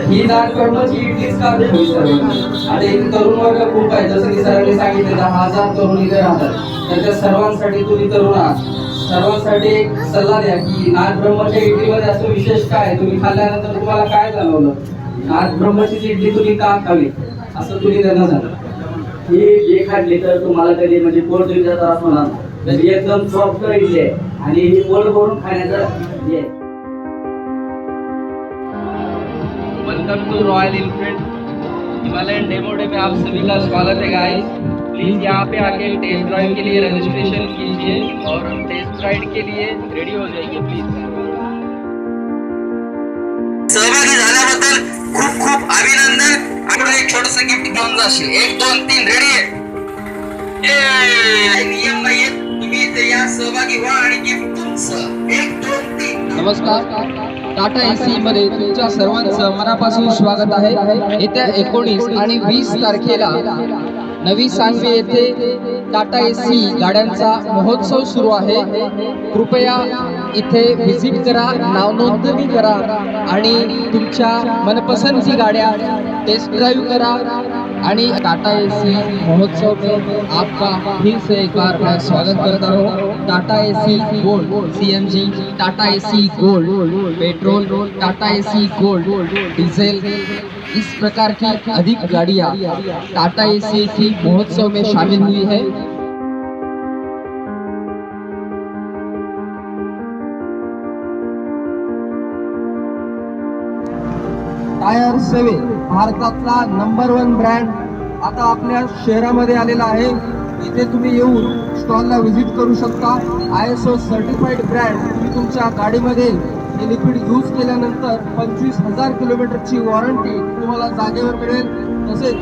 ही दाट कर्माची इडलीच का ठेवली सर्वांना. आता एक तरुण वर्ग खूप आहे, जसं की सरांनी सांगितलं 10,000 तरुण इथे राहतात. तर त्या सर्वांसाठी तुम्ही तरुण आहात, सर्वांसाठी एक सल्ला द्या की नाथ ब्रह्माच्या इडलीमध्ये असं विशेष काय, तुम्ही खाल्ल्यानंतर तुम्हाला काय जाणवलं, नाथ ब्रह्माची इडली तुम्ही का खावी असं तुम्ही त्यांना सांगा. ही जे खाल्ली तर तुम्हाला कधी म्हणजे पोट दुखीचा त्रास होणार नाही. तर एकदम सॉफ्ट इडली आहे आणि ही पोट भरून खाण्याचं हे आहे. Welcome to Royal Enfield Himalayan demo day में आप सभी का स्वागत है गाइस. प्लीज यहाँ पे आके टेस्ट ड्राइव के लिए रजिस्ट्रेशन कीजिए और टेस्ट राइड के लिए रेडी हो जाइए प्लीज. सहभागी झाल्याबद्दल खूप खूप अभिनंदन. आपण एक छोटस गिफ्ट घेऊन जाशील. 1 2 3 रेडी आहे. नियम नाहीये, तुम्ही इथे या, सहभागी व्हा आणि गिफ्ट तुमचं. 1 2 3. नमस्कार, टाटा एसी मध्ये तुमच्या सर्वांचं मनापासून स्वागत आहे. येत्या 19 आणि 20 तारखेला नवी सांगवी येथे टाटा एसी गाड्यांचा महोत्सव सुरू आहे. कृपया इथे व्हिजिट करा, नावनोंदणी करा आणि तुमच्या मनपसंदची गाड्या टेस्ट ड्राइव करा. आणि टाटा एसी महोत्सव में आपका फिर से एक बार मैं स्वागत करता हूँ. Tata Ace gold CNG, Tata Ace gold petrol, Tata Ace gold diesel, इस प्रकार की अधिक गाड़ियाँ टाटा एसी की महोत्सव में शामिल हुई है. टायर 7 भारतातला नंबर 1 ब्रँड आता आपल्या शहरामध्ये आलेला आहे. इथे तुम्ही येऊन स्टॉलला व्हिजिट करू शकता. ISO certified brand. तुम्ही तुमच्या गाडीमध्ये हे लिक्विड यूज केल्यानंतर 25,000 किलोमीटरची वॉरंटी तुम्हाला जागेवर मिळेल. तसेच